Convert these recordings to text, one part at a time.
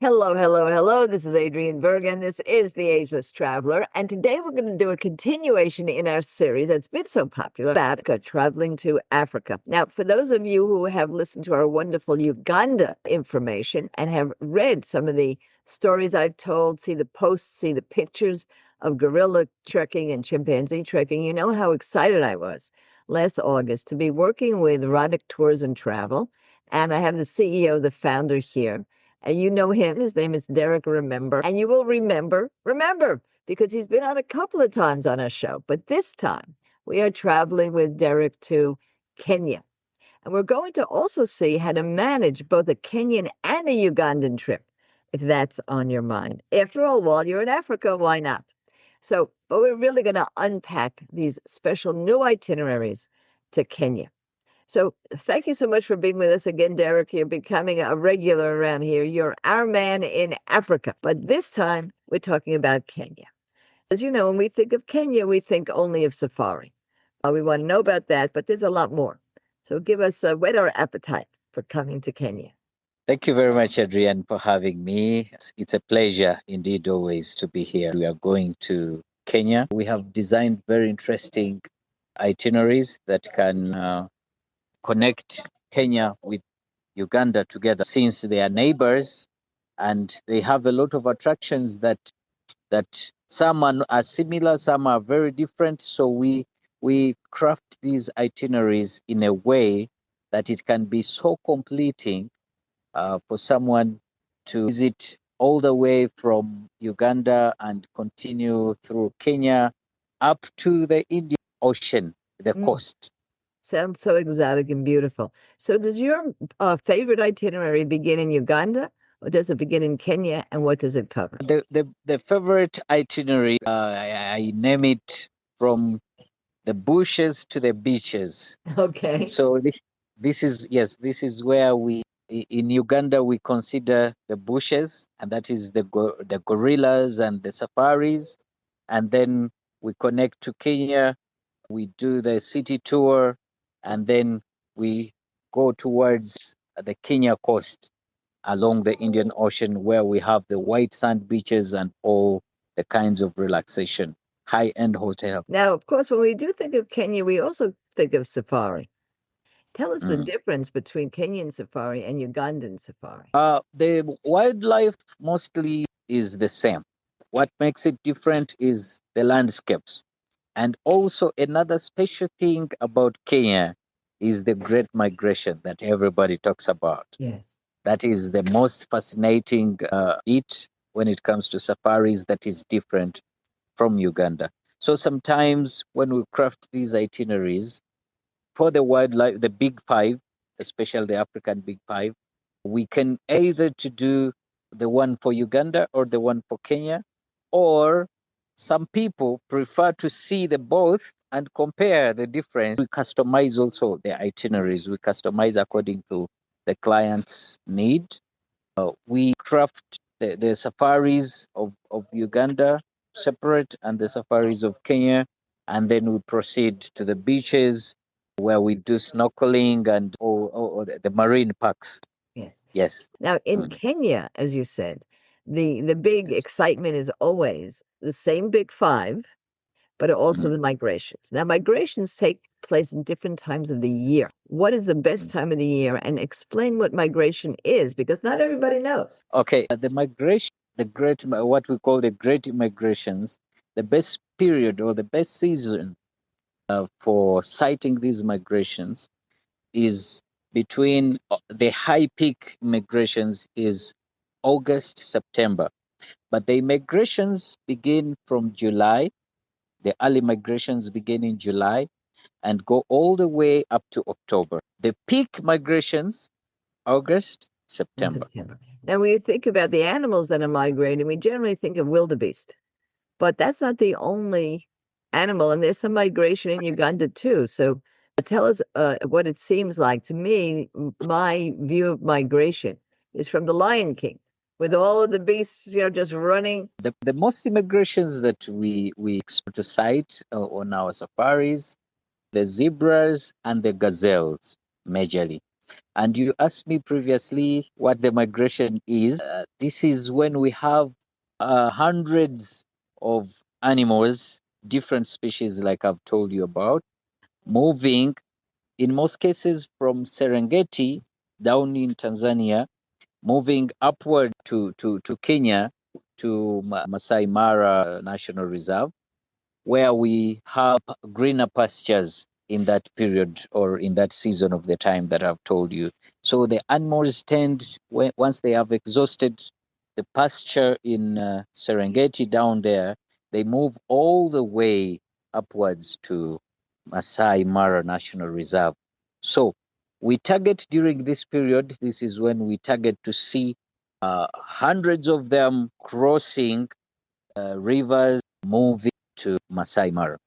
Hello, hello, hello. This is Adrienne Berg, and this is The Ageless Traveler. And today we're going to do a continuation in our series that's been so popular about traveling to Africa. Now, for those of you who have listened to our wonderful Uganda information and have read some of the stories I've told, see the posts, see the pictures of gorilla trekking and chimpanzee trekking, you know how excited I was last August to be working with Ronick Tours and Travel. And I have the CEO, the founder here. And you know him. His name is Derick Remember. And you will remember, because he's been on a couple of times on our show. But this time, we are traveling with Derick to Kenya. And we're going to also see how to manage both a Kenyan and a Ugandan trip, if that's on your mind. After all, while you're in Africa, why not? So, but we're really going to unpack these special new itineraries to Kenya. So thank you so much for being with us again, Derick. You're becoming a regular around here. You're our man in Africa. But this time, we're talking about Kenya. As you know, when we think of Kenya, we think only of safari. We want to know about that, but there's a lot more. So give us, whet our appetite for coming to Kenya. Thank you very much, Adrienne, for having me. It's a pleasure indeed always to be here. We are going to Kenya. We have designed very interesting itineraries that can connect Kenya with Uganda together, since they are neighbors and they have a lot of attractions that some are similar, some are very different. So we craft these itineraries in a way that it can be so completing for someone to visit all the way from Uganda and continue through Kenya up to the Indian Ocean, the coast. Sounds so exotic and beautiful. So does your favorite itinerary begin in Uganda, or does it begin in Kenya, and what does it cover? The favorite itinerary, I name it from the bushes to the beaches. Okay. So this is where in Uganda we consider the bushes, and that is the gorillas and the safaris, and then we connect to Kenya. We do the city tour, and then we go towards the Kenya coast along the Indian Ocean, where we have the white sand beaches and all the kinds of relaxation, high-end hotel. Now, of course, when we do think of Kenya, we also think of safari. Tell us the difference between Kenyan safari and Ugandan safari. The wildlife mostly is the same. What makes it different is the landscapes. And also another special thing about Kenya is the Great Migration that everybody talks about. Yes. That is the most fascinating when it comes to safaris that is different from Uganda. So sometimes when we craft these itineraries for the wildlife, the big five, especially the African big five, we can either to do the one for Uganda or the one for Kenya, or some people prefer to see the both and compare the difference. We customize also the itineraries. We customize according to the client's need. We craft the safaris of Uganda separate and the safaris of Kenya, and then we proceed to the beaches where we do snorkeling and or the marine parks. Yes. Yes. Now, in Kenya, as you said, the big excitement is always the same big five, but also the migrations. Now, migrations take place in different times of the year. What is the best time of the year? And explain what migration is, because not everybody knows. Okay, the migration, what we call the great migrations, the best period or the best season for sighting these migrations is between the high peak migrations is August, September. But the migrations begin from July. The early migrations begin in July and go all the way up to October. The peak migrations, August, September. Now, when you think about the animals that are migrating, we generally think of wildebeest, but that's not the only animal, and there's some migration in Uganda too. So tell us what it seems like. To me, my view of migration is from the Lion King, with all of the beasts, just running. The most migrations that we expect to sight on our safaris, the zebras and the gazelles, majorly. And you asked me previously what the migration is. This is when we have hundreds of animals, different species, like I've told you about, moving in most cases from Serengeti down in Tanzania, moving upward to Kenya, to Maasai Mara National Reserve, where we have greener pastures in that period or in that season of the time that I've told you. So the animals tend, once they have exhausted the pasture in Serengeti down there, they move all the way upwards to Maasai Mara National Reserve. So we target during this period, this is when we target to see hundreds of them crossing rivers, moving to Masai Mara.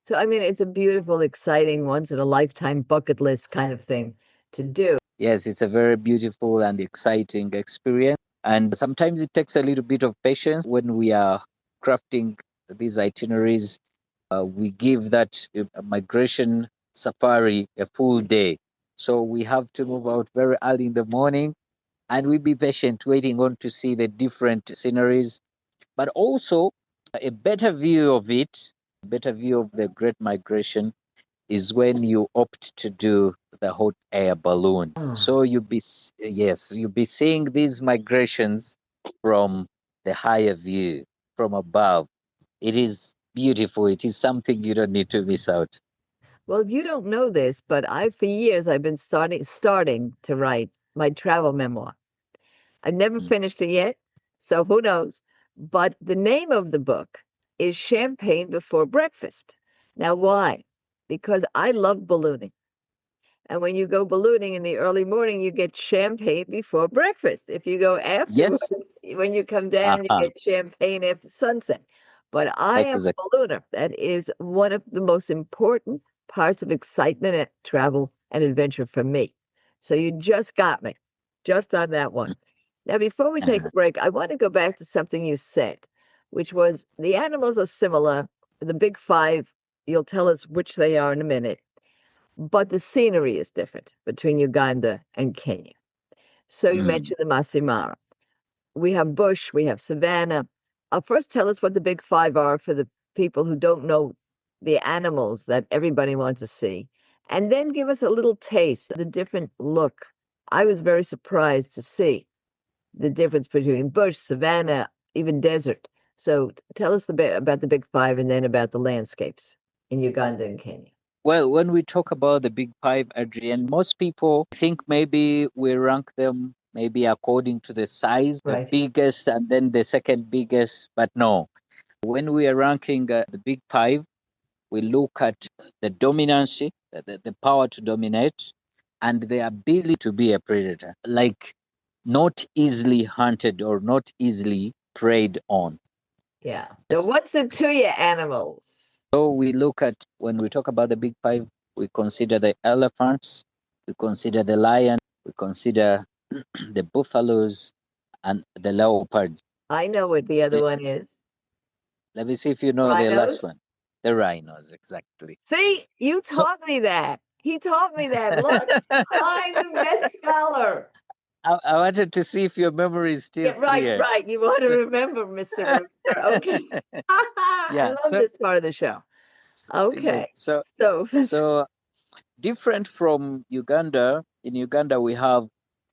So, I mean, it's a beautiful, exciting, once in a lifetime bucket list kind of thing to do. Yes, it's a very beautiful and exciting experience. And sometimes it takes a little bit of patience when we are crafting these itineraries. We give that migration safari a full day. So we have to move out very early in the morning and we be patient waiting on to see the different sceneries, but also a better view of it, a better view of the Great Migration is when you opt to do the hot air balloon. Oh. So you'll be seeing these migrations from the higher view, from above. It is beautiful. It is something you don't need to miss out. Well, you don't know this, but for years I've been starting to write my travel memoir. I've never Mm. finished it yet, so who knows? But the name of the book is Champagne Before Breakfast. Now, why? Because I love ballooning. And when you go ballooning in the early morning, you get champagne before breakfast. If you go Yes. afterwards, when you come down, you Uh-huh. get champagne after sunset. But I am Exactly. a ballooner. That is one of the most important parts of excitement at travel and adventure for me. So you just got me, just on that one. Now, before we take Uh-huh. a break, I want to go back to something you said, which was the animals are similar. The big five, you'll tell us which they are in a minute, but the scenery is different between Uganda and Kenya. So you Mm. mentioned the Masai Mara. We have bush, we have savanna. First, tell us what the big five are for the people who don't know the animals that everybody wants to see. And then give us a little taste of the different look. I was very surprised to see the difference between bush, savanna, even desert. So tell us about the big five and then about the landscapes in Uganda and Kenya. Well, when we talk about the big five, Adrian, most people think maybe we rank them maybe according to the size, the Right. biggest and then the second biggest. But no, when we are ranking the big five, we look at the dominancy, the power to dominate, and the ability to be a predator, like not easily hunted or not easily preyed on. Yeah. So Yes. what's it to you, animals? So we look at, when we talk about the big five, we consider the elephants, we consider the lion, we consider the buffaloes and the leopards. I know what the other Eh, one is. Let me see if you know the last Rhinos. one. The rhinos, exactly. See, you So taught me that. He taught me that. Look, I'm the best scholar. I wanted to see if your memory is still Yeah, right, clear. right. You want to So, remember, Mr. Remember. Okay. I yeah, love this part of the show. yes, Okay. So, so different from Uganda, in Uganda we have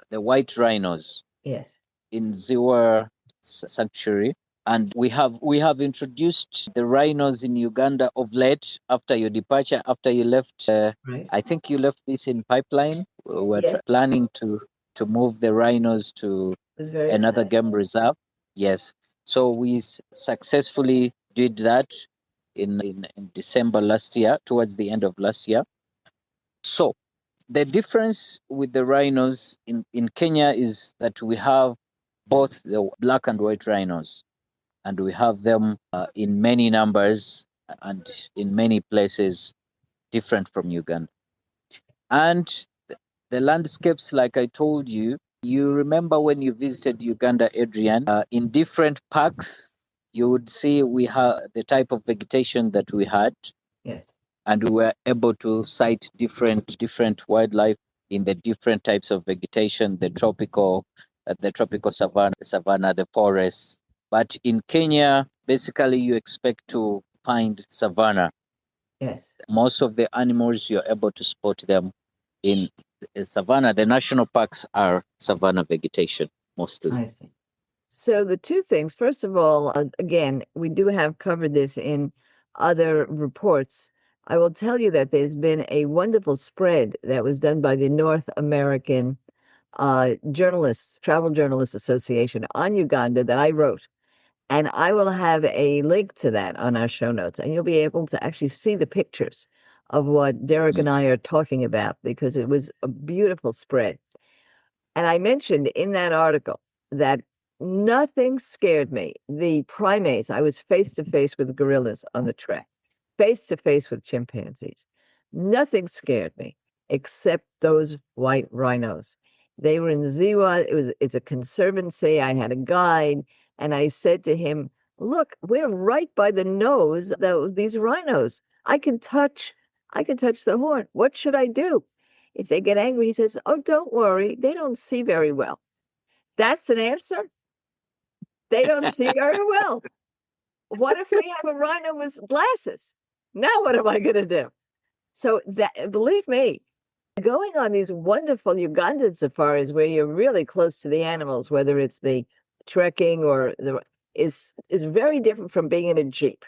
the white rhinos yes, in Ziwa Sanctuary. And we have introduced the rhinos in Uganda of late after your departure, after you left. right. I think you left this in pipeline. We're Yes, planning to move the rhinos to it was very another exciting. game reserve. Yes. So we successfully did that in December last year, towards the end of last year. So the difference with the rhinos in Kenya is that we have both the black and white rhinos, and we have them in many numbers and in many places different from Uganda. And the landscapes, like I told you, you remember when you visited Uganda, Adrian, in different parks, you would see we have the type of vegetation that we had, Yes. and we were able to sight different wildlife. in the different types of vegetation, the tropical savanna, the forests. But in Kenya, basically you expect to find savanna. Yes. Most of the animals you're able to spot them in savanna. The national parks are savanna vegetation mostly. I see. So the two things, first of all, again, we do have covered this in other reports. I will tell you that there's been a wonderful spread that was done by the North American Travel Journalists Association on Uganda that I wrote. And I will have a link to that on our show notes, and you'll be able to actually see the pictures of what Derick and I are talking about, because it was a beautiful spread. And I mentioned in that article that nothing scared me. The primates, I was face to face with gorillas on the trek, face to face with chimpanzees. Nothing scared me except those white rhinos. They were in Ziwa. It's a conservancy. I had a guide, and I said to him, "Look, we're right by the nose of these rhinos. I can touch the horn. What should I do?" If they get angry, he says, "Oh, don't worry. They don't see very well." That's an answer. They don't see very well. What if we have a rhino with glasses? Now what am I going to do? So that, believe me, going on these wonderful Ugandan safaris where you're really close to the animals, whether it's the trekking or is very different from being in a Jeep.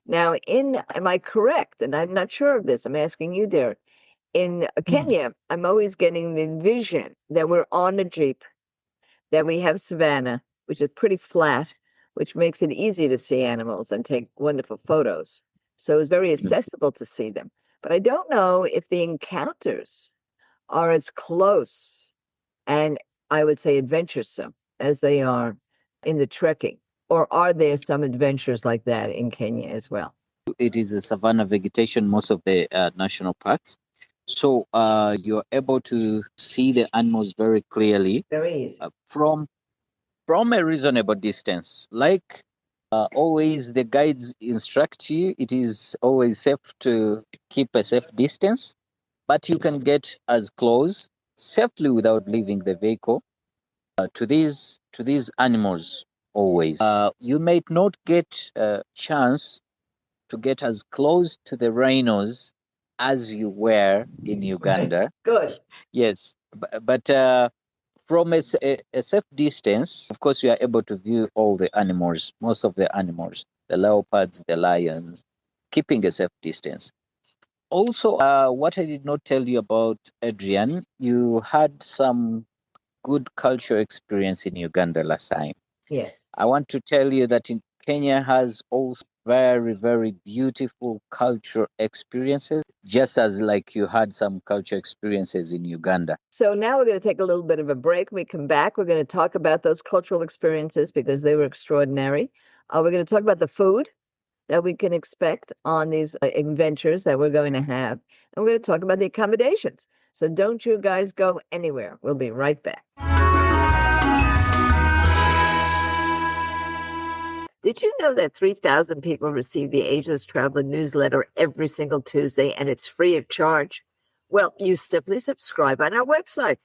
Now, am I correct? And I'm not sure of this. I'm asking you, Derick. In Kenya, I'm always getting the vision that we're on a Jeep, that we have savanna, which is pretty flat, which makes it easy to see animals and take wonderful photos. So it's very accessible to see them. But I don't know if the encounters are as close and, I would say, adventuresome as they are in the trekking. Or are there some adventures like that in Kenya as well? It is a savanna vegetation, most of the national parks. So you're able to see the animals very clearly Very easy. From a reasonable distance. Like always, the guides instruct you, it is always safe to keep a safe distance, but you can get as close safely without leaving the vehicle to these animals always. You might not get a chance to get as close to the rhinos as you were in Uganda. Good. Yes, but from a safe distance, of course, you are able to view all the animals, most of the animals, the leopards, the lions, keeping a safe distance. Also, what I did not tell you about, Adrian, you had some good cultural experience in Uganda last time. Yes. I want to tell you that in Kenya has also very, very beautiful cultural experiences, just as like you had some cultural experiences in Uganda. So now we're going to take a little bit of a break. When we come back, we're going to talk about those cultural experiences because they were extraordinary. We're going to talk about the food that we can expect on these adventures that we're going to have. And we're going to talk about the accommodations. So don't you guys go anywhere. We'll be right back. Did you know that 3,000 people receive the Ageless Traveler newsletter every single Tuesday, and it's free of charge? Well, you simply subscribe on our website,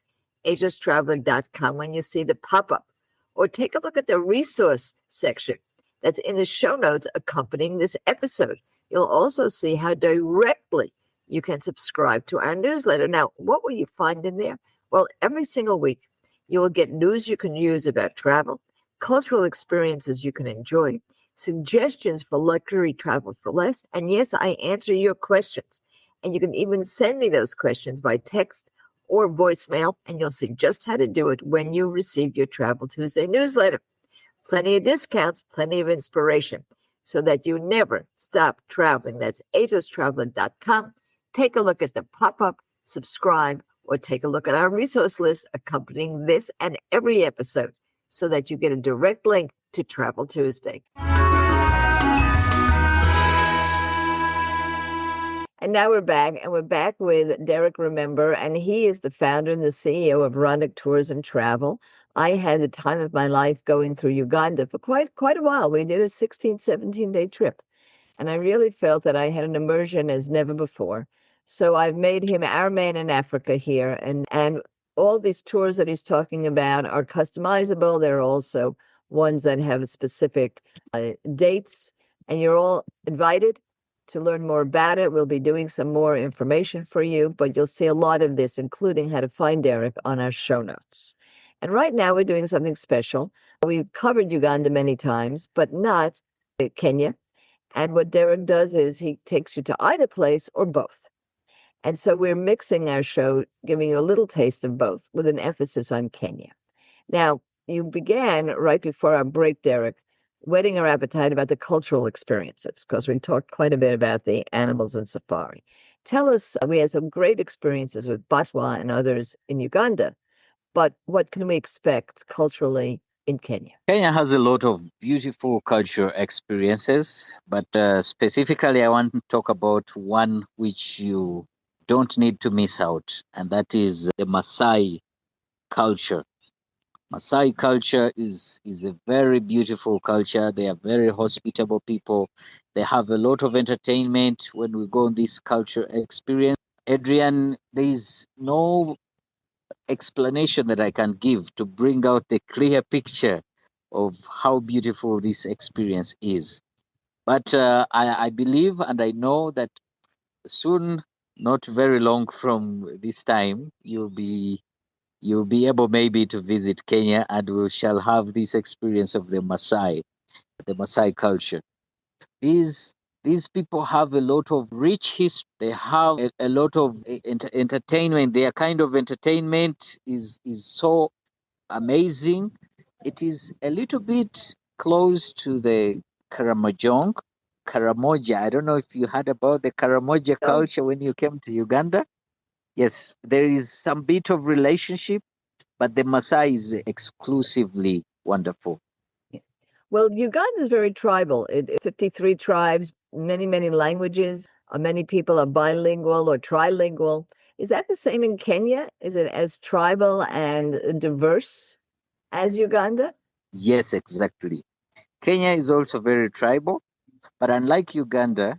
agelesstraveler.com, when you see the pop-up, or take a look at the resource section that's in the show notes accompanying this episode. You'll also see how directly you can subscribe to our newsletter. Now, what will you find in there? Well, every single week, you will get news you can use about travel, cultural experiences you can enjoy, suggestions for luxury travel for less, and yes, I answer your questions. And you can even send me those questions by text or voicemail, and you'll see just how to do it when you receive your Travel Tuesday newsletter. Plenty of discounts, plenty of inspiration, so that you never stop traveling. That's agelesstraveler.com. Take a look at the pop-up, subscribe, or take a look at our resource list accompanying this and every episode, so that you get a direct link to Travel Tuesday. And now we're back, and we're back with Derick Remember, and he is the founder and the CEO of Ronick Tours and Travel. I had the time of my life going through Uganda for quite a while. We did a 16, 17-day trip, and I really felt that I had an immersion as never before. So I've made him our man in Africa here, and all these tours that he's talking about are customizable. There are also ones that have specific dates, and you're all invited to learn more about it. We'll be doing some more information for you, but you'll see a lot of this, including how to find Derick, on our show notes. And right now we're doing something special. We've covered Uganda many times, but not Kenya. And what Derick does is he takes you to either place or both. And so we're mixing our show, giving you a little taste of both with an emphasis on Kenya. Now, you began right before our break, Derick, whetting our appetite about the cultural experiences, because we talked quite a bit about the animals in safari. Tell us, we had some great experiences with Batwa and others in Uganda, but what can we expect culturally in Kenya? Kenya has a lot of beautiful cultural experiences, but specifically, I want to talk about one which you don't need to miss out, and that is the Maasai culture. Maasai culture is a very beautiful culture. They are very hospitable people. They have a lot of entertainment when we go on this culture experience. Adrian, there is no explanation that I can give to bring out the clear picture of how beautiful this experience is. But I believe and I know that soon, not very long from this time, you'll be able maybe to visit Kenya, and we shall have this experience of the Maasai culture. These these people have a lot of rich history. They have a lot of entertainment. Their kind of entertainment is so amazing. It is a little bit close to the Karamojong, Karamoja. I don't know if you heard about the Karamoja Oh, culture when you came to Uganda. Yes, there is some bit of relationship, but the Maasai is exclusively wonderful. yeah. Well, Uganda is very tribal. 53 tribes, many, many languages. Many people are bilingual or trilingual. Is that the same in Kenya? Is it as tribal and diverse as Uganda? Yes, exactly. Kenya is also very tribal, but unlike Uganda,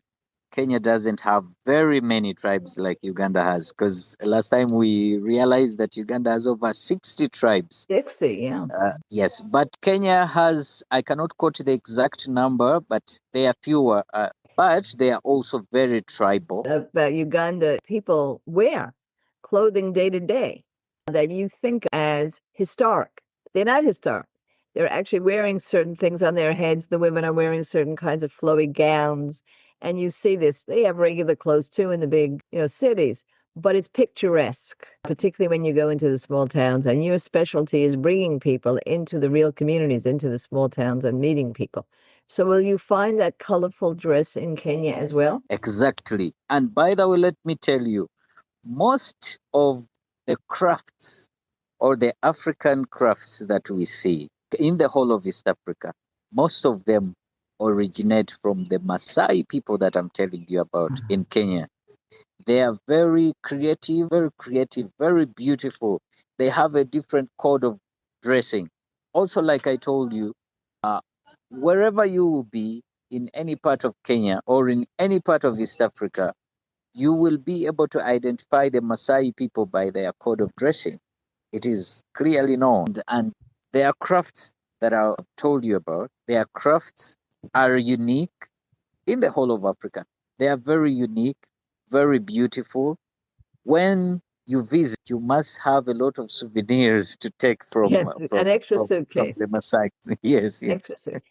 Kenya doesn't have very many tribes like Uganda has, because last time we realized that Uganda has over 60 tribes. 60, yeah. Yes, but Kenya has, I cannot quote the exact number, but they are fewer, but they are also very tribal. About Uganda, people wear clothing day to day that you think as historic. They're not historic. They're actually wearing certain things on their heads. The women are wearing certain kinds of flowy gowns. And you see this. They have regular clothes too in the big, cities, but it's picturesque, particularly when you go into the small towns. And your specialty is bringing people into the real communities, into the small towns and meeting people. So will you find that colorful dress in Kenya as well? Exactly. And by the way, let me tell you, most of the crafts or the African crafts that we see in the whole of East Africa, most of them originate from the Maasai people that I'm telling you about in Kenya. They are very creative, very beautiful. They have a different code of dressing. Also, like I told you, uh, wherever you will be in any part of Kenya or in any part of East Africa, you will be able to identify the Maasai people by their code of dressing. It is clearly known. And their crafts that I've told you about, their crafts are unique in the whole of Africa. They are very unique, very beautiful. When you visit, you must have a lot of souvenirs to take from Yes, an extra from suitcase. the Maasai. Yes, yes. Extra suit.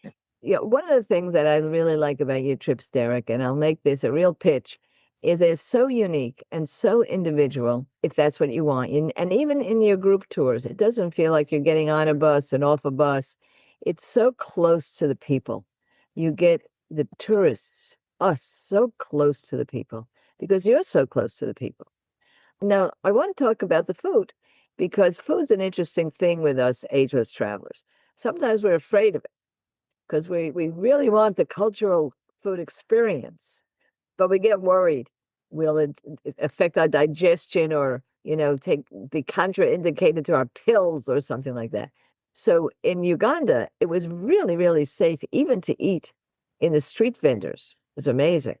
Yeah, one of the things that I really like about your trips, Derek, and I'll make this a real pitch, is they're so unique and so individual, if that's what you want. And even in your group tours, it doesn't feel like you're getting on a bus and off a bus. It's so close to the people. You get the tourists, us, so close to the people because you're so close to the people. Now, I want to talk about the food because food's an interesting thing with us ageless travelers. Sometimes we're afraid of it because we really want the cultural food experience, but we get worried. Will it affect our digestion or, be contraindicated to our pills or something like that? So in Uganda, it was really, really safe even to eat in the street vendors. It was amazing.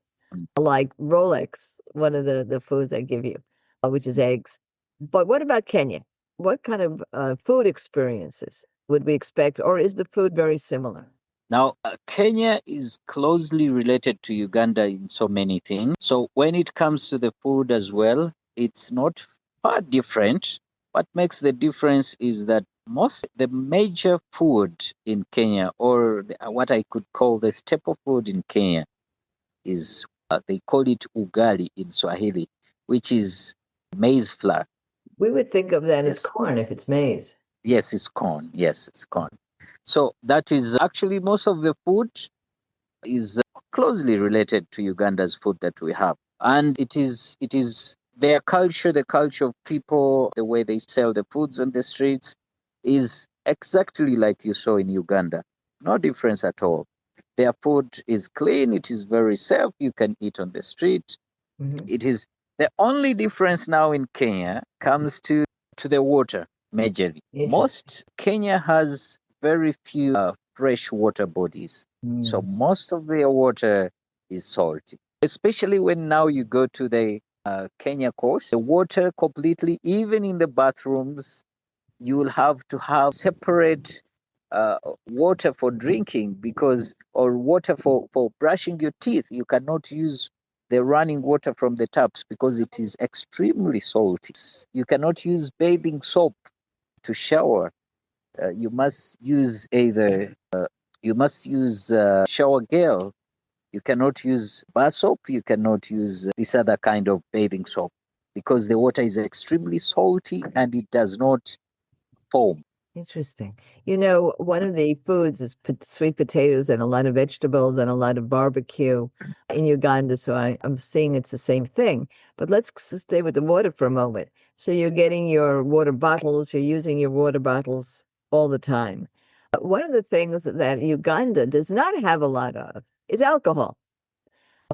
like Rolex, one of the foods they give you, which is eggs. But what about Kenya? What kind of food experiences would we expect, or is the food very similar? Now, Kenya is closely related to Uganda in so many things. So when it comes to the food as well, it's not far different. What makes the difference is that most the major food in Kenya, or what I could call the staple food in Kenya, is they call it ugali in Swahili, which is maize flour. We would think of that as Yes, corn if it's maize. yes, it's corn. Yes, it's corn. So that is actually most of the food is closely related to Uganda's food that we have, and it is their culture, the culture of people, the way they sell the foods on the streets, is exactly like you saw in Uganda. No difference at all. Their food is clean. It is very safe. You can eat on the street. Hmm. It is the only difference now in Kenya comes to the water majorly. Interesting. Most Kenya has very few fresh water bodies, so Mm. most of their water is salty. Especially when now you go to the Kenya coast, the water completely, even in the bathrooms, you will have to have separate water for drinking because or water for brushing your teeth. You cannot use the running water from the taps because it is extremely salty. You cannot use bathing soap to shower. You must use either you must use shower gel. You cannot use bar soap. You cannot use this other kind of bathing soap because the water is extremely salty and it does not foam. Interesting. You know, one of the foods is sweet potatoes and a lot of vegetables and a lot of barbecue in Uganda. So I'm seeing it's the same thing. But let's stay with the water for a moment. So you're getting your water bottles, you're using your water bottles all the time. One of the things that Uganda does not have a lot of is alcohol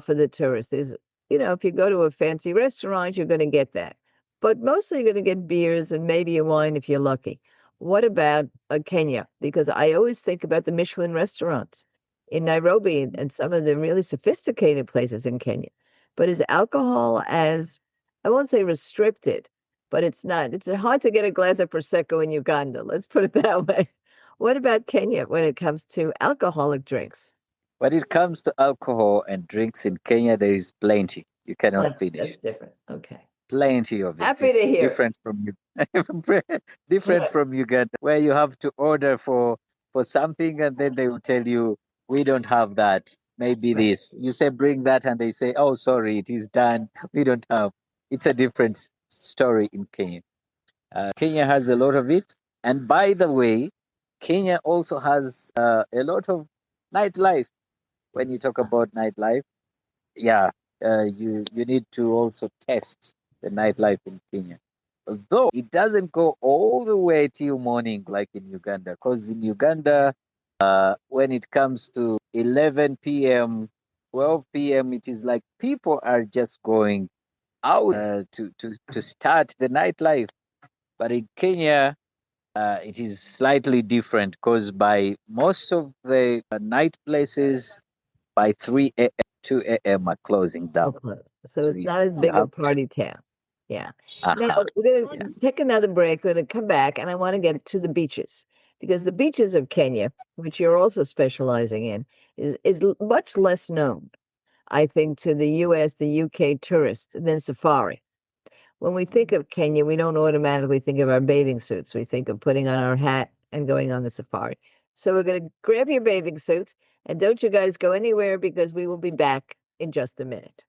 for the tourists. Is, if you go to a fancy restaurant, you're going to get that. But mostly you're going to get beers and maybe a wine if you're lucky. What about Kenya? Because I always think about the Michelin restaurants in Nairobi and some of the really sophisticated places in Kenya. But is alcohol as, I won't say restricted, but it's not. It's hard to get a glass of Prosecco in Uganda. Let's put it that way. What about Kenya when it comes to alcoholic drinks? When it comes to alcohol and drinks in Kenya, there is plenty. You cannot That's finish. different. Okay. Plenty of it. Happy to It's hear different from different it. from Uganda, where you have to order for something and then they will tell you we don't have that. Maybe Right. this. You say bring that and they say, oh sorry, it is done. We don't have. It's a different story in Kenya. Kenya has a lot of it. And by the way, Kenya also has a lot of nightlife. When you talk about nightlife, yeah, you need to also test the nightlife in Kenya. Though it doesn't go all the way till morning like in Uganda, because in Uganda, when it comes to 11 p.m., 12 p.m., it is like people are just going out to start the nightlife. But in Kenya, it is slightly different because by most of the night places, by 3 a.m., 2 a.m. are closing down. All close. So So it's not as you big a have, party town. Yeah. Now uh-huh, we're going yeah. to take another break. We're going to come back, and I want to get to the beaches because the beaches of Kenya, which you're also specializing in, is much less known, I think, to the U.S., the U.K. tourist than safari. When we think of Kenya, we don't automatically think of our bathing suits. We think of putting on our hat and going on the safari. So we're going to grab your bathing suits, and don't you guys go anywhere because we will be back in just a minute.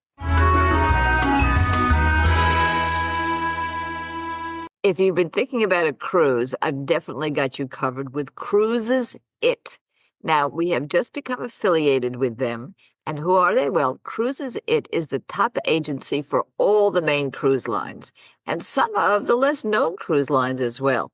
If you've been thinking about a cruise, I've definitely got you covered with Cruises It. Now, we have just become affiliated with them. And who are they? Well, Cruises It is the top agency for all the main cruise lines and some of the less known cruise lines as well.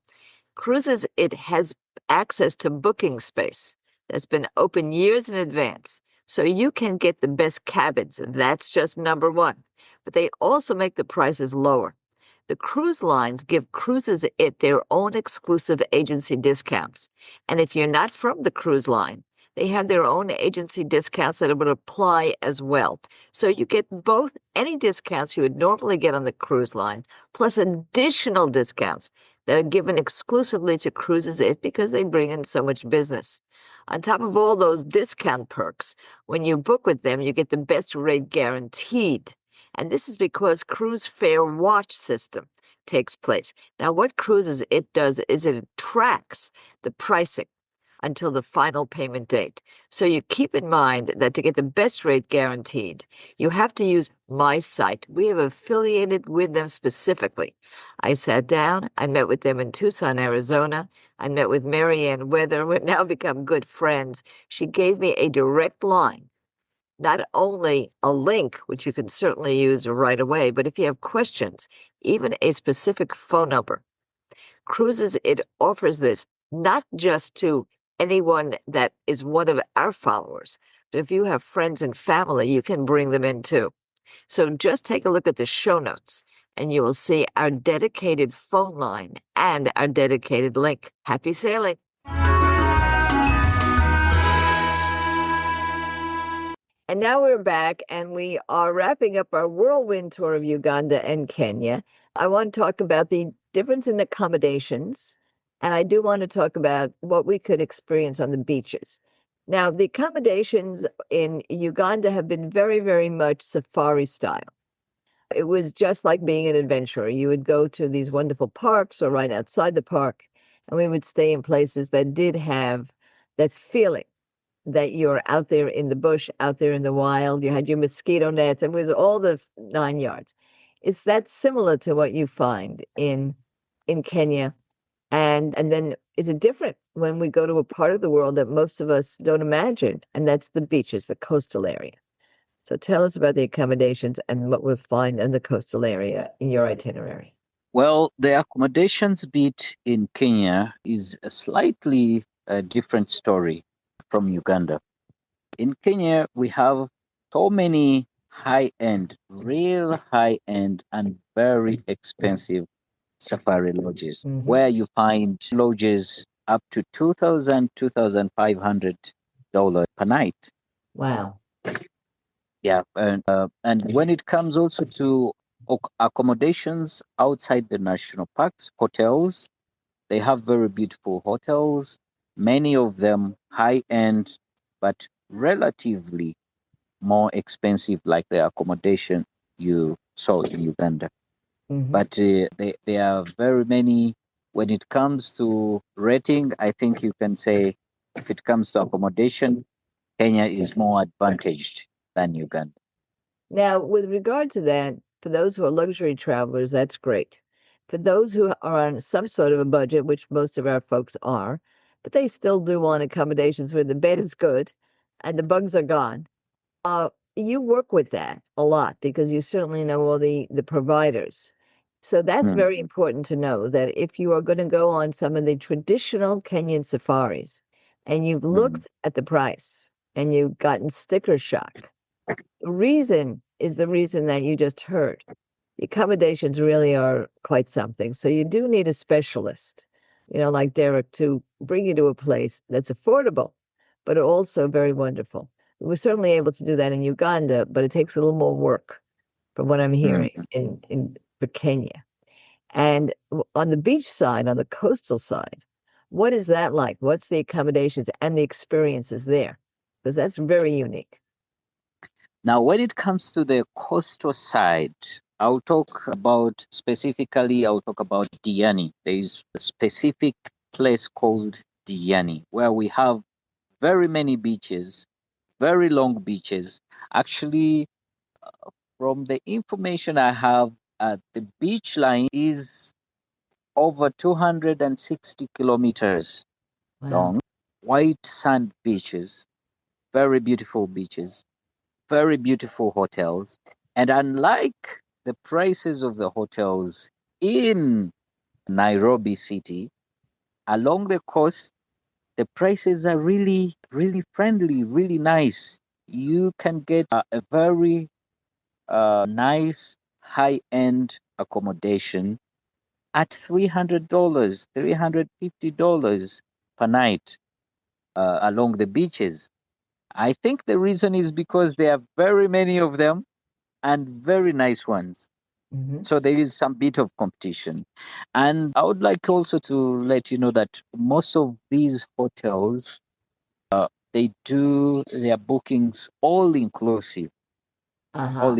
Cruises It has access to booking space that's been open years in advance, so you can get the best cabins. That's just number one. But they also make the prices lower. The cruise lines give Cruises It their own exclusive agency discounts. And if you're not from the cruise line, they have their own agency discounts that would apply as well. So you get both any discounts you would normally get on the cruise line, plus additional discounts that are given exclusively to Cruises It because they bring in so much business. On top of all those discount perks, when you book with them, you get the best rate guaranteed. And this is because Cruise Fare Watch system takes place. Now, what Cruises It does is it tracks the pricing until the final payment date. So you keep in mind that to get the best rate guaranteed, you have to use my site. We have affiliated with them specifically. I sat down, I met with them in Tucson, Arizona. I met with Marianne Weather. We've now become good friends. She gave me a direct line, not only a link, which you can certainly use right away, but if you have questions, even a specific phone number. Cruises, it offers this not just to anyone that is one of our followers, but if you have friends and family, you can bring them in too. So just take a look at the show notes and you will see our dedicated phone line and our dedicated link. Happy sailing. And now we're back and we are wrapping up our whirlwind tour of Uganda and Kenya. I want to talk about the difference in accommodations, and I do want to talk about what we could experience on the beaches. Now, the accommodations in Uganda have been very, very much safari style. It was just like being an adventurer. You would go to these wonderful parks or right outside the park, and we would stay in places that did have that feeling that you're out there in the bush, out there in the wild. You had your mosquito nets, and it was all the 9 yards. Is that similar to what you find in Kenya? And then is it different when we go to a part of the world that most of us don't imagine, and that's the beaches, the coastal area? So tell us about the accommodations and what we'll find in the coastal area in your itinerary. Well, the accommodations bit in Kenya is a slightly different story from Uganda. In Kenya, we have so many high-end, real high-end, and very expensive safari lodges, where you find lodges up to $2,500 per night. Wow. Yeah, and when it comes also to accommodations outside the national parks, hotels, they have very beautiful hotels, many of them high end, but relatively more expensive, like the accommodation you saw in Uganda. But there are very many. When it comes to rating, I think you can say if it comes to accommodation, Kenya is more advantaged than Uganda. Now, with regard to that, for those who are luxury travelers, that's great. For those who are on some sort of a budget, which most of our folks are, but they still do want accommodations where the bed is good and the bugs are gone. You work with that a lot because you certainly know all the providers. So that's very important to know that if you are going to go on some of the traditional Kenyan safaris and you've looked at the price and you've gotten sticker shock, reason is the reason that you just heard. The accommodations really are quite something. So you do need a specialist, like Derick, to bring you to a place that's affordable, but also very wonderful. We're certainly able to do that in Uganda, but it takes a little more work from what I'm hearing for Kenya. And on the beach side, on the coastal side, what is that like? What's the accommodations and the experiences there? Because that's very unique. Now, when it comes to the coastal side, I'll talk about Diani. There is a specific place called Diani where we have very many beaches, very long beaches. Actually, from the information I have, the beach line is over 260 kilometers long. White sand beaches, very beautiful beaches, very beautiful hotels. And unlike the prices of the hotels in Nairobi city, along the coast, the prices are really, really friendly, really nice. You can get a very nice high end accommodation at $300, $350 per night. along the beaches. I think the reason is because there are very many of them and very nice ones. Hmm. So there is some bit of competition. And I would like also to let you know that most of these hotels, they do their bookings all inclusive. Uh-huh.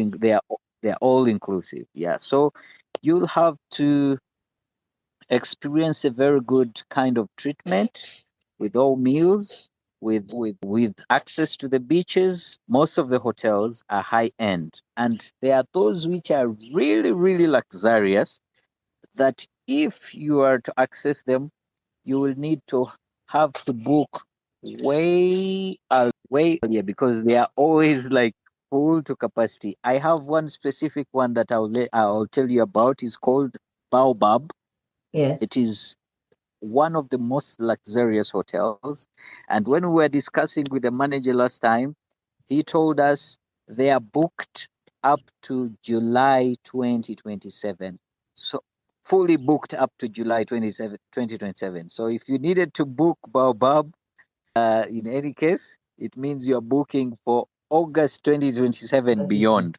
They're all inclusive. Yeah. So you'll have to experience a very good kind of treatment with all meals, with access to the beaches. Most of the hotels are high end, and there are those which are really, really luxurious that if you are to access them, you will need to have to book way earlier because they are always like full to capacity. I have one specific one that I'll tell you about. It's called Baobab. Yes. It is one of the most luxurious hotels. And when we were discussing with the manager last time, he told us they are booked up to July 2027. So fully booked up to July 2027. So if you needed to book Baobab, in any case, it means you're booking for August 2027 beyond.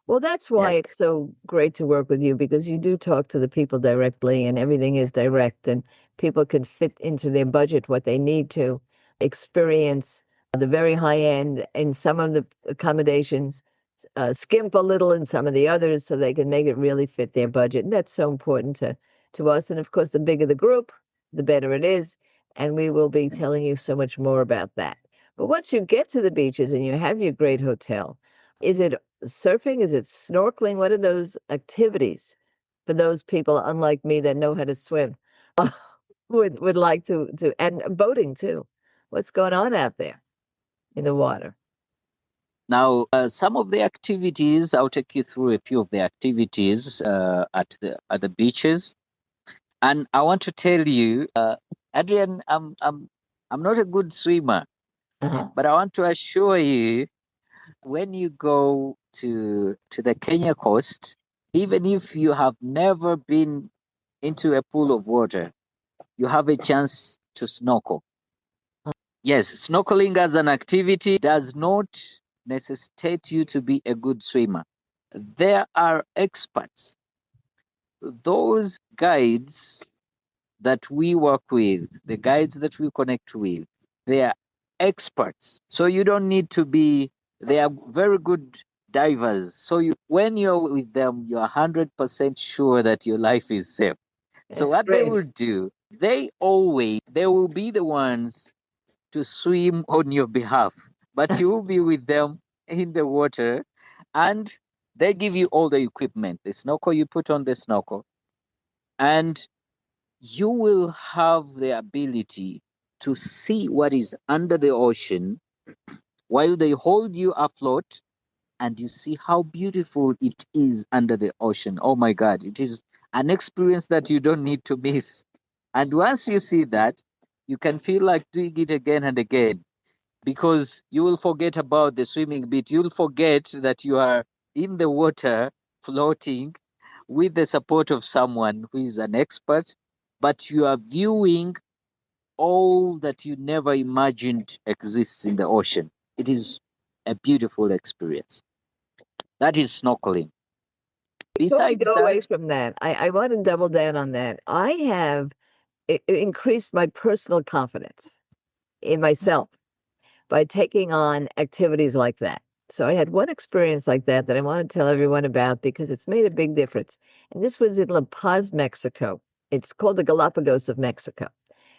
Well, that's why Yes. it's so great to work with you because you do talk to the people directly and everything is direct and people can fit into their budget what they need to experience the very high end in some of the accommodations, skimp a little in some of the others so they can make it really fit their budget. And that's so important to us. And of course, the bigger the group, the better it is. And we will be telling you so much more about that. But once you get to the beaches and you have your great hotel, is it surfing? Is it snorkeling? What are those activities for those people, unlike me, that know how to swim, would like to and boating too? What's going on out there in the water? Now, some of the activities, I'll take you through a few of the activities at the beaches. And I want to tell you, Adrian, I'm not a good swimmer, Uh-huh. but I want to assure you, when you go to the Kenya coast, even if you have never been into a pool of water, you have a chance to snorkel. Yes, snorkeling as an activity does not necessitate you to be a good swimmer. There are experts, those guides that we work with, the guides that we connect with, they are experts. So you don't need to be, they are very good divers. So when you're with them, you're 100% sure that your life is safe. So That's what they great. will do, they will be the ones to swim on your behalf, but you will be with them in the water, and they give you all the equipment, the snorkel you put on the snorkel, and you will have the ability to see what is under the ocean while they hold you afloat, and you see how beautiful it is under the ocean. Oh my God, it is an experience that you don't need to miss. And once you see that, you can feel like doing it again and again because you will forget about the swimming bit. You'll forget that you are in the water floating with the support of someone who is an expert, but you are viewing all that you never imagined exists in the ocean. It is a beautiful experience. That is snorkeling. Before we Besides go that, away from that, I want to double down on that. I have increased my personal confidence in myself by taking on activities like that. So I had one experience like that that I want to tell everyone about because it's made a big difference. And this was in La Paz, Mexico. It's called the Galapagos of Mexico.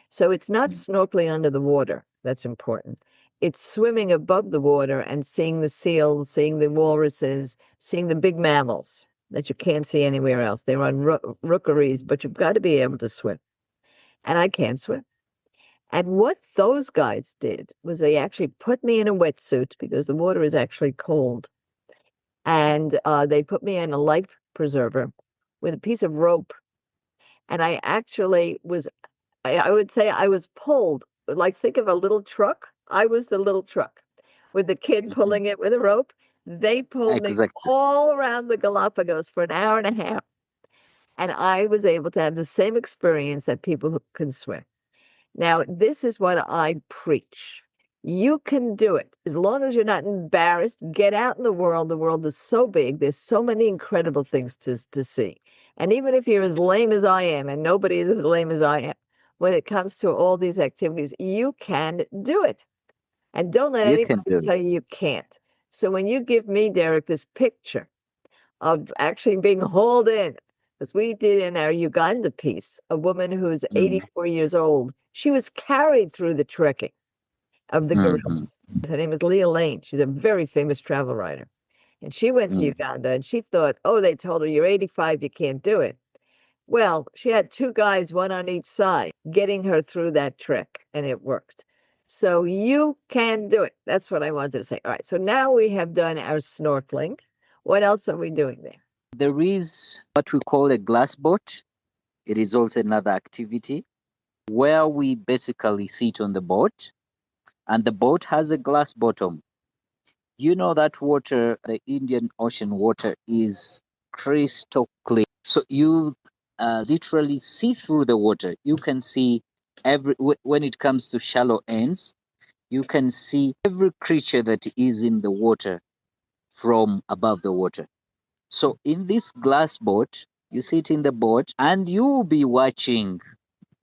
So it's not mm, snorkeling under the water. That's important. It's swimming above the water and seeing the seals, seeing the walruses, seeing the big mammals that you can't see anywhere else. They're on rookeries, but you've got to be able to swim. And I can't swim. And what those guys did was they actually put me in a wetsuit because the water is actually cold. And they put me in a life preserver with a piece of rope. And I actually was, I would say I was pulled, like think of a little truck. I was the little truck with the kid mhm, pulling it with a rope. They pulled me exactly. all around the Galapagos for an hour and a half. And I was able to have the same experience that people who can swim. Now, this is what I preach. You can do it as long as you're not embarrassed. Get out in the world. The world is so big. There's so many incredible things to see. And even if you're as lame as I am, and nobody is as lame as I am, when it comes to all these activities, you can do it. And don't let You can anybody do it. tell you you can't. So when you give me, Derick, this picture of actually being hauled in, as we did in our Uganda piece, a woman who's Mm, 84 years old, she was carried through the trekking of the mhm, gorillas. Her name is Leah Lane. She's a very famous travel writer. And she went to mm. Uganda and she thought, oh, they told her, you're 85, you can't do it. Well, she had two guys, one on each side, getting her through that trek, and it worked. So you can do it. That's what I wanted to say. All right. So now we have done our snorkeling. What else are we doing there? There is what we call a glass boat. It is also another activity where we basically sit on the boat, and the boat has a glass bottom. You know that water, the Indian Ocean water, is crystal clear. So you literally see through the water. You can see when it comes to shallow ends, you can see every creature that is in the water from above the water. So in this glass boat, you sit in the boat and you will be watching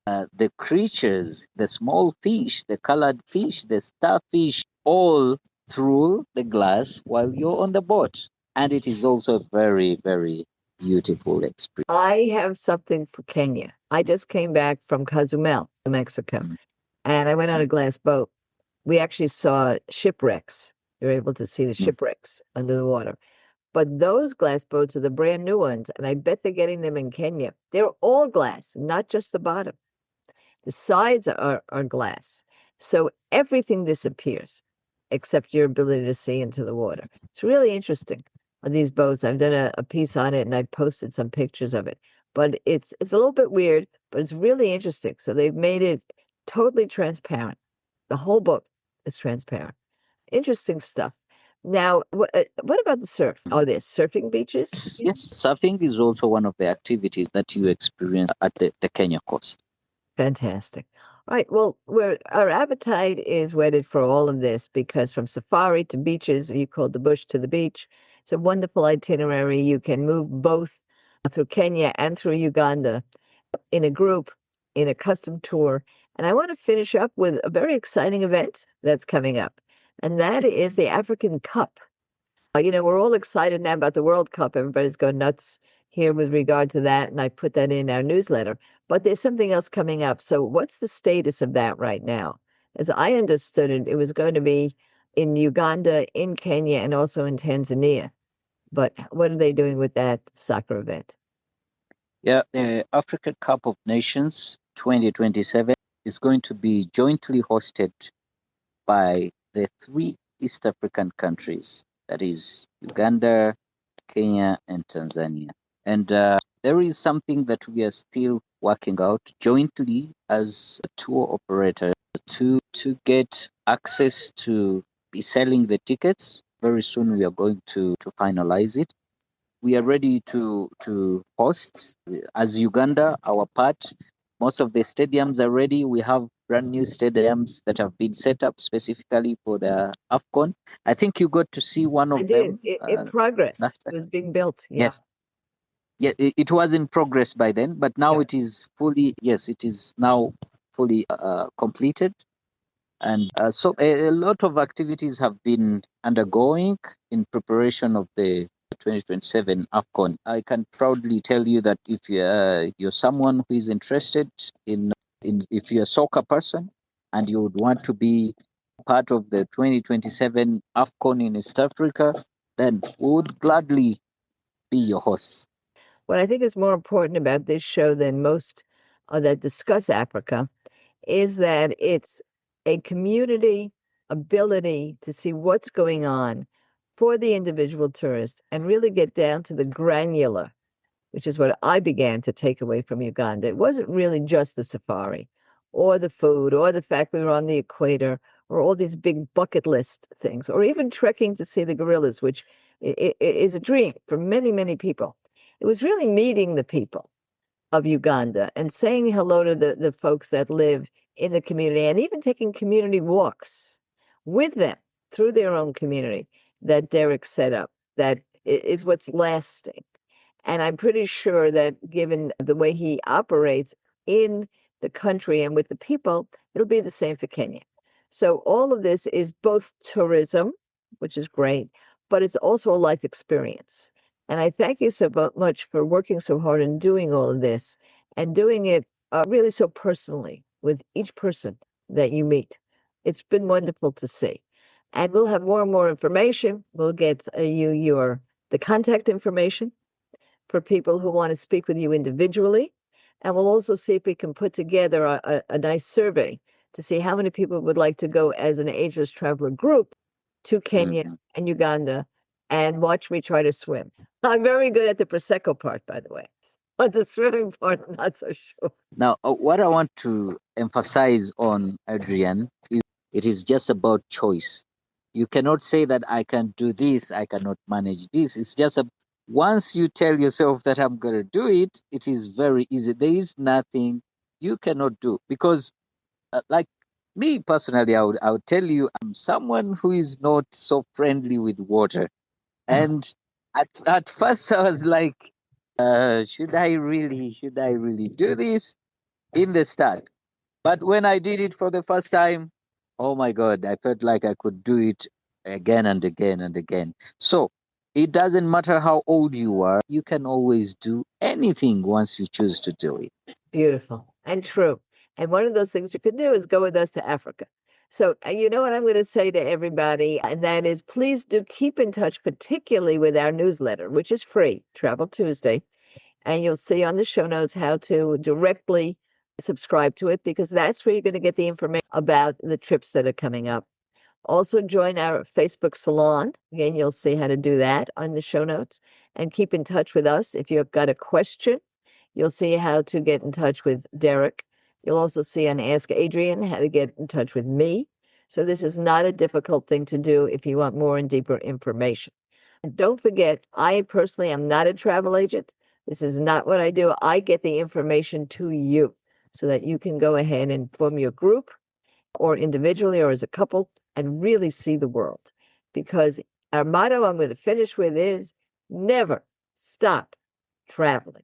the creatures, the small fish, the colored fish, the starfish, all through the glass while you're on the boat. And it is also a very, very beautiful experience. I have something for Kenya. I just came back from Cozumel, Mexico, Mm, and I went on a glass boat. We actually saw shipwrecks. You're able to see the mm. shipwrecks under the water. But those glass boats are the brand new ones, and I bet they're getting them in Kenya. They're all glass, not just the bottom. The sides are glass. So everything disappears except your ability to see into the water. It's really interesting on these boats. I've done a piece on it and I posted some pictures of it. But it's a little bit weird, but it's really interesting. So they've made it totally transparent. The whole boat is transparent. Interesting stuff. Now, what about the surf? Are there surfing beaches? Yes, surfing is also one of the activities that you experience at the Kenya coast. Fantastic. All right. Well, our appetite is whetted for all of this because from safari to beaches, you call the bush to the beach. It's a wonderful itinerary. You can move both through Kenya and through Uganda in a group, in a custom tour. And I want to finish up with a very exciting event that's coming up, and that is the African Cup. We're all excited now about the World Cup. Everybody's going nuts here with regard to that, and I put that in our newsletter. But there's something else coming up. So, what's the status of that right now? As I understood it, it was going to be in Uganda, in Kenya, and also in Tanzania. But what are they doing with that soccer event? Yeah, the African Cup of Nations 2027 is going to be jointly hosted by the three East African countries, that is Uganda, Kenya, and Tanzania. And there is something that we are still working out jointly as a tour operator to get access to be selling the tickets. Very soon we are going to finalize it. We are ready to host as Uganda our part. Most of the stadiums are ready. We have brand new stadiums that have been set up specifically for the AFCON. I think you got to see one I of did. them In progress. last It time. was being built. Yeah. Yes. Yeah, it was in progress by then, but now Yeah. it is fully, yes, it is now fully completed. And so a lot of activities have been undergoing in preparation of the 2027 AFCON. I can proudly tell you that if you're someone who is interested in if you're a soccer person and you would want to be part of the 2027 AFCON in East Africa, then we would gladly be your hosts. What I think is more important about this show than most that discuss Africa is that it's a community ability to see what's going on for the individual tourist and really get down to the granular, which is what I began to take away from Uganda. It wasn't really just the safari or the food or the fact we were on the equator or all these big bucket list things or even trekking to see the gorillas, which is a dream for many, many people. It was really meeting the people of Uganda and saying hello to the folks that live in the community and even taking community walks with them through their own community that Derick set up. That is what's lasting. And I'm pretty sure that given the way he operates in the country and with the people, it'll be the same for Kenya. So all of this is both tourism, which is great, but it's also a life experience. And I thank you so much for working so hard and doing all of this and doing it really so personally with each person that you meet. It's been wonderful to see. And we'll have more and more information. We'll get you the contact information for people who want to speak with you individually. And we'll also see if we can put together a nice survey to see how many people would like to go as an Ageless Traveler group to Kenya and Uganda and watch me try to swim. I'm very good at the Prosecco part, by the way, but the swimming part, I'm not so sure. Now, what I want to emphasize on, Adrian, is it is just about choice. You cannot say that I can do this, I cannot manage this. It's just once you tell yourself that I'm going to do it, it is very easy. There is nothing you cannot do because, like me personally, I would tell you, I'm someone who is not so friendly with water. And at first I was like, should I really do this in the start? But when I did it for the first time, oh my God, I felt like I could do it again and again and again. So it doesn't matter how old you are, you can always do anything once you choose to do it. Beautiful and true. And one of those things you can do is go with us to Africa. So, you know what I'm going to say to everybody, and that is please do keep in touch, particularly with our newsletter, which is free, Travel Tuesday. And you'll see on the show notes how to directly subscribe to it because that's where you're going to get the information about the trips that are coming up. Also, join our Facebook salon. Again, you'll see how to do that on the show notes. And keep in touch with us if you've got a question. You'll see how to get in touch with Derick. You'll also see on Ask Adrian how to get in touch with me. So this is not a difficult thing to do if you want more and deeper information. And don't forget, I personally am not a travel agent. This is not what I do. I get the information to you so that you can go ahead and form your group or individually or as a couple and really see the world. Because our motto I'm going to finish with is never stop traveling.